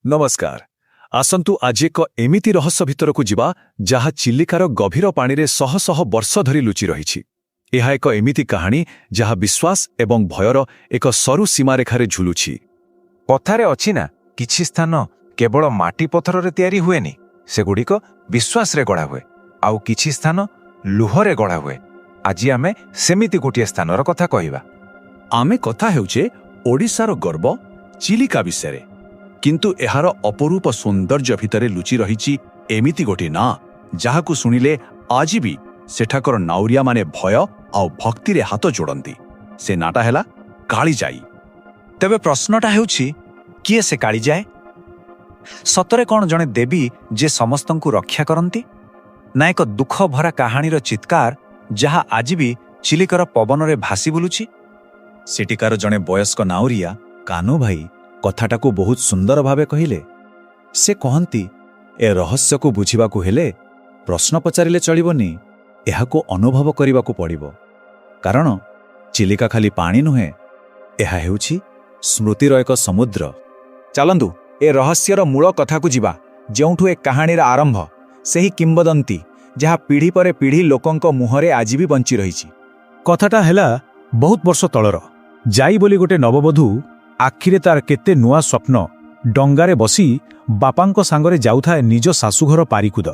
ନମସ୍କାର। ଆସନ୍ତୁ ଆଜି ଏକ ଏମିତି ରହସ୍ୟ ଭିତରକୁ ଯିବା ଯାହା ଚିଲିକାର ଗଭୀର ପାଣିରେ ଶହ ଶହ ବର୍ଷ ଧରି ଲୁଚି ରହିଛି। ଏହା ଏକ ଏମିତି କାହାଣୀ ଯାହା ବିଶ୍ୱାସ ଏବଂ ଭୟର ଏକ ସରୁ ସୀମାରେଖାରେ ଝୁଲୁଛି। କଥାରେ ଅଛି ନା, କିଛି ସ୍ଥାନ କେବଳ ମାଟି ପଥରରେ ତିଆରି ହୁଏନି, ସେଗୁଡ଼ିକ ବିଶ୍ୱାସରେ ଗଢ଼ା ହୁଏ। ଆଉ କିଛି ସ୍ଥାନ ଲୁହରେ ଗଢ଼ା ହୁଏ। ଆଜି ଆମେ ସେମିତି ଗୋଟିଏ ସ୍ଥାନର କଥା କହିବା। ଆମେ କଥା ହେଉଛେ ଓଡ଼ିଶାର ଗର୍ବ ଚିଲିକା ବିଷୟରେ। କିନ୍ତୁ ଏହାର ଅପରୂପ ସୌନ୍ଦର୍ଯ୍ୟ ଭିତରେ ଲୁଚି ରହିଛି ଏମିତି ଗୋଟିଏ ନାଁ ଯାହାକୁ ଶୁଣିଲେ ଆଜି ବି ସେଠାକାର ନାଉରିଆମାନେ ଭୟ ଆଉ ଭକ୍ତିରେ ହାତ ଯୋଡ଼ନ୍ତି। ସେ ନାଁଟା ହେଲା କାଳିଜାଇ। ତେବେ ପ୍ରଶ୍ନଟା ହେଉଛି, କିଏ ସେ କାଳିଜାଇ? ସତରେ କ'ଣ ଜଣେ ଦେବୀ ଯେ ସମସ୍ତଙ୍କୁ ରକ୍ଷା କରନ୍ତି, ନା ଏକ ଦୁଃଖ ଭରା କାହାଣୀର ଚିତ୍କାର ଯାହା ଆଜି ବି ଚିଲିକାର ପବନରେ ଭାସି ବୁଲୁଛି? ସେଠିକାର ଜଣେ ବୟସ୍କ ନାଉରିଆ କାହ୍ନୁ ଭାଇ କଥାଟାକୁ ବହୁତ ସୁନ୍ଦର ଭାବେ କହିଲେ। ସେ କହନ୍ତି, ଏ ରହସ୍ୟକୁ ବୁଝିବାକୁ ହେଲେ ପ୍ରଶ୍ନ ପଚାରିଲେ ଚଳିବନି, ଏହାକୁ ଅନୁଭବ କରିବାକୁ ପଡ଼ିବ। କାରଣ ଚିଲିକା ଖାଲି ପାଣି ନୁହେଁ, ଏହା ହେଉଛି ସ୍ମୃତିର ଏକ ସମୁଦ୍ର। ଚାଲନ୍ତୁ ଏ ରହସ୍ୟର ମୂଳ କଥାକୁ ଯିବା, ଯେଉଁଠୁ ଏ କାହାଣୀର ଆରମ୍ଭ, ସେହି କିମ୍ବଦନ୍ତୀ ଯାହା ପିଢ଼ି ପରେ ପିଢ଼ି ଲୋକଙ୍କ ମୁହଁରେ ଆଜି ବି ବଞ୍ଚି ରହିଛି। କଥାଟା ହେଲା ବହୁତ ବର୍ଷ ତଳର। ଯାଇ ବୋଲି ଗୋଟେ ନବବଧୂ, ଆଖିରେ ତାର କେତେ ନୂଆ ସ୍ୱପ୍ନ, ଡଙ୍ଗାରେ ବସି ବାପାଙ୍କ ସାଙ୍ଗରେ ଯାଉଥାଏ ନିଜ ଶାଶୁଘର ପାରିକୁଦ।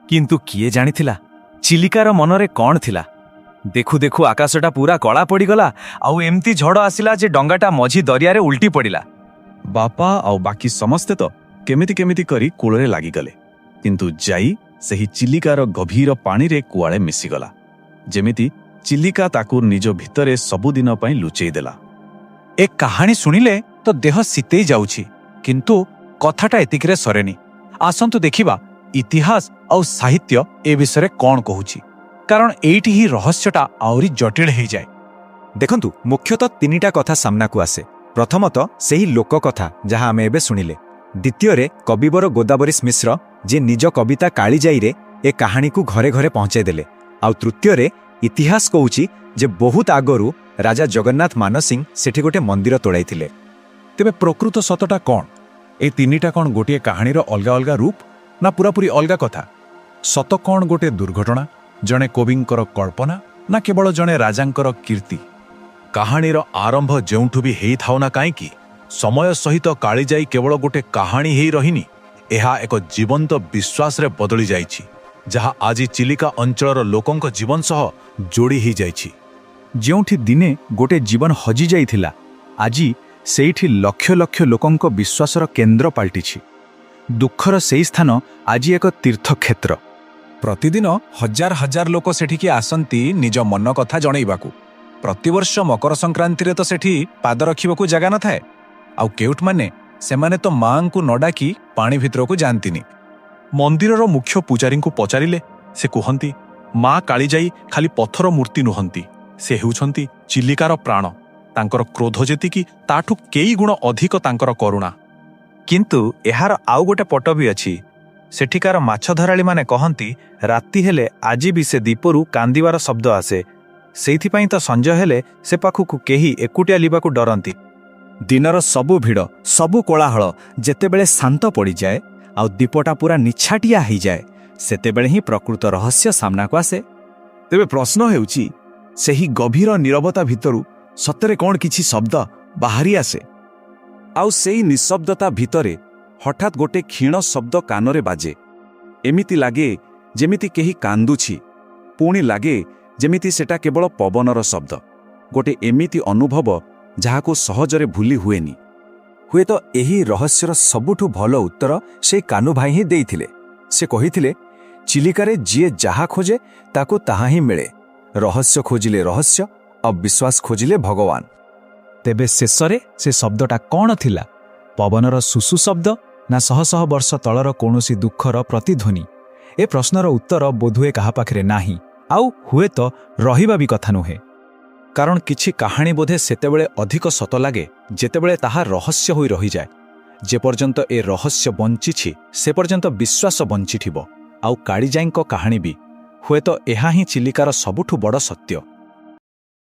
କିନ୍ତୁ କିଏ ଜାଣିଥିଲା ଚିଲିକାର ମନରେ କ'ଣ ଥିଲା? ଦେଖୁ ଦେଖୁ ଆକାଶଟା ପୁରା କଳା ପଡ଼ିଗଲା, ଆଉ ଏମିତି ଝଡ଼ ଆସିଲା ଯେ ଡଙ୍ଗାଟା ମଝି ଦରିଆରେ ଉଲ୍ଟି ପଡ଼ିଲା। ବାପା ଆଉ ବାକି ସମସ୍ତେ ତ କେମିତି କରି କୂଳରେ ଲାଗିଗଲେ, କିନ୍ତୁ ଯାଇ ସେହି ଚିଲିକାର ଗଭୀର ପାଣିରେ କୁଆଡ଼େ ମିଶିଗଲା। ଯେମିତି ଚିଲିକା ତାକୁ ନିଜ ଭିତରେ ସବୁଦିନ ପାଇଁ ଲୁଚେଇ ଦେଲା। ଏ କାହାଣୀ ଶୁଣିଲେ ତ ଦେହ ଶୀତେଇ ଯାଉଛି, କିନ୍ତୁ କଥାଟା ଏତିକିରେ ସରେନି। ଆସନ୍ତୁ ଦେଖିବା ଇତିହାସ ଆଉ ସାହିତ୍ୟ ଏ ବିଷୟରେ କ'ଣ କହୁଛି, କାରଣ ଏଇଠି ହିଁ ରହସ୍ୟଟା ଆହୁରି ଜଟିଳ ହେଇଯାଏ। ଦେଖନ୍ତୁ, ମୁଖ୍ୟତଃ ତିନିଟା କଥା ସାମ୍ନାକୁ ଆସେ। ପ୍ରଥମତଃ ସେହି ଲୋକ କଥା ଯାହା ଆମେ ଏବେ ଶୁଣିଲେ। ଦ୍ୱିତୀୟରେ କବିବର ଗୋଦାବରୀଶ ମିଶ୍ର, ଯିଏ ନିଜ କବିତା କାଳିଜାଇରେ ଏ କାହାଣୀକୁ ଘରେ ଘରେ ପହଞ୍ଚାଇ ଦେଲେ। ଆଉ ତୃତୀୟରେ ଇତିହାସ କହୁଛି ଯେ ବହୁତ ଆଗରୁ ରାଜା ଜଗନ୍ନାଥ ମାନସିଂ ସେଠି ଗୋଟେ ମନ୍ଦିର ତୋଳାଇଥିଲେ। ତେବେ ପ୍ରକୃତ ସତଟା କ'ଣ? ଏ ତିନିଟା କ'ଣ ଗୋଟିଏ କାହାଣୀର ଅଲଗା ଅଲଗା ରୂପ, ନା ପୁରାପୁରି ଅଲଗା କଥା? ସତ କ'ଣ ଗୋଟେ ଦୁର୍ଘଟଣା, ଜଣେ କବିଙ୍କର କଳ୍ପନା, ନା କେବଳ ଜଣେ ରାଜାଙ୍କର କୀର୍ତ୍ତି? କାହାଣୀର ଆରମ୍ଭ ଯେଉଁଠୁ ବି ହେଇଥାଉ ନା କାହିଁକି, ସମୟ ସହିତ କାଳିଜାଇ କେବଳ ଗୋଟେ କାହାଣୀ ହେଇ ରହିନି, ଏହା ଏକ ଜୀବନ୍ତ ବିଶ୍ୱାସରେ ବଦଳି ଯାଇଛି, ଯାହା ଆଜି ଚିଲିକା ଅଞ୍ଚଳର ଲୋକଙ୍କ ଜୀବନ ସହ ଯୋଡ଼ି ହେଇଯାଇଛି। ଯେଉଁଠି ଦିନେ ଗୋଟେ ଜୀବନ ହଜିଯାଇଥିଲା, ଆଜି ସେଇଠି ଲକ୍ଷ ଲକ୍ଷ ଲୋକଙ୍କ ବିଶ୍ୱାସର କେନ୍ଦ୍ର ପାଲଟିଛି। ଦୁଃଖର ସେହି ସ୍ଥାନ ଆଜି ଏକ ତୀର୍ଥକ୍ଷେତ୍ର। ପ୍ରତିଦିନ ହଜାର ହଜାର ଲୋକ ସେଠିକି ଆସନ୍ତି ନିଜ ମନ କଥା ଜଣେଇବାକୁ। ପ୍ରତିବର୍ଷ ମକର ସଂକ୍ରାନ୍ତିରେ ତ ସେଠି ପାଦ ରଖିବାକୁ ଜାଗା ନଥାଏ। ଆଉ କେଉଟମାନେ, ସେମାନେ ତ ମାଆଙ୍କୁ ନ ଡାକି ପାଣି ଭିତରକୁ ଯାଆନ୍ତିନି। ମନ୍ଦିରର ମୁଖ୍ୟ ପୂଜାରୀଙ୍କୁ ପଚାରିଲେ ସେ କୁହନ୍ତି, ମା କାଳିଜାଇ ଖାଲି ପଥର ମୂର୍ତ୍ତି ନୁହନ୍ତି, ସେ ହେଉଛନ୍ତି ଚିଲିକାର ପ୍ରାଣ। ତାଙ୍କର କ୍ରୋଧ ଯେତିକି, ତାଠୁ କେଇ ଗୁଣ ଅଧିକ ତାଙ୍କର କରୁଣା। କିନ୍ତୁ ଏହାର ଆଉ ଗୋଟେ ପଟ ବି ଅଛି। ସେଠିକାର ମାଛ ଧରାଳୀମାନେ କହନ୍ତି, ରାତି ହେଲେ ଆଜି ବି ସେ ଦ୍ୱୀପରୁ କାନ୍ଦିବାର ଶବ୍ଦ ଆସେ। ସେଇଥିପାଇଁ ତ ସଞ୍ଜ ହେଲେ ସେ ପାଖକୁ କେହି ଏକୁଟିଆ ଯିବାକୁ ଡରନ୍ତି। ଦିନର ସବୁ ଭିଡ଼, ସବୁ କୋଳାହଳ ଯେତେବେଳେ ଶାନ୍ତ ପଡ଼ିଯାଏ ଆଉ ଦ୍ୱୀପଟା ପୁରା ନିଛାଟିଆ ହେଇଯାଏ, ସେତେବେଳେ ହିଁ ପ୍ରକୃତ ରହସ୍ୟ ସାମ୍ନାକୁ ଆସେ। ତେବେ ପ୍ରଶ୍ନ ହେଉଛି, ସେହି ଗଭୀର ନୀରବତା ଭିତରୁ ସତରେ କ'ଣ କିଛି ଶବ୍ଦ ବାହାରି ଆସେ? ଆଉ ସେଇ ନିଃଶବ୍ଦତା ଭିତରେ ହଠାତ୍ ଗୋଟେ କ୍ଷୀଣ ଶବ୍ଦ କାନରେ ବାଜେ। ଏମିତି ଲାଗେ ଯେମିତି କେହି କାନ୍ଦୁଛି, ପୁଣି ଲାଗେ ଯେମିତି ସେଟା କେବଳ ପବନର ଶବ୍ଦ। ଗୋଟେ ଏମିତି ଅନୁଭବ ଯାହାକୁ ସହଜରେ ଭୁଲି ହୁଏନି। ହୁଏତ ଏହି ରହସ୍ୟର ସବୁଠୁ ଭଲ ଉତ୍ତର ସେଇ କାହ୍ନୁ ଭାଇ ହିଁ ଦେଇଥିଲେ। ସେ କହିଥିଲେ, ଚିଲିକାରେ ଯିଏ ଯାହା ଖୋଜେ ତାକୁ ତାହା ହିଁ ମିଳେ। ରହସ୍ୟ ଖୋଜିଲେ ରହସ୍ୟ, ଆଉ ବିଶ୍ୱାସ ଖୋଜିଲେ ଭଗବାନ। ତେବେ ଶେଷରେ ସେ ଶବ୍ଦଟା କ'ଣ ଥିଲା? ପବନର ସୁସୁ ଶବ୍ଦ, ନା ଶହ ଶହ ବର୍ଷ ତଳର କୌଣସି ଦୁଃଖର ପ୍ରତିଧ୍ୱନି? ଏ ପ୍ରଶ୍ନର ଉତ୍ତର ବୋଧହୁଏ କାହା ପାଖରେ ନାହିଁ, ଆଉ ହୁଏତ ରହିବା ବି କଥା ନୁହେଁ। କାରଣ କିଛି କାହାଣୀ ବୋଧେ ସେତେବେଳେ ଅଧିକ ସତ ଲାଗେ ଯେତେବେଳେ ତାହା ରହସ୍ୟ ହୋଇ ରହିଯାଏ। ଯେପର୍ଯ୍ୟନ୍ତ ଏ ରହସ୍ୟ ବଞ୍ଚିଛି, ସେ ପର୍ଯ୍ୟନ୍ତ ବିଶ୍ୱାସ ବଞ୍ଚିଥିବ। ଆଉ କାଳିଜାଇଙ୍କ କାହାଣୀ ବି। ହୁଏତ ଏହା ହିଁ ଚିଲିକାର ସବୁଠୁ ବଡ଼ ସତ୍ୟ।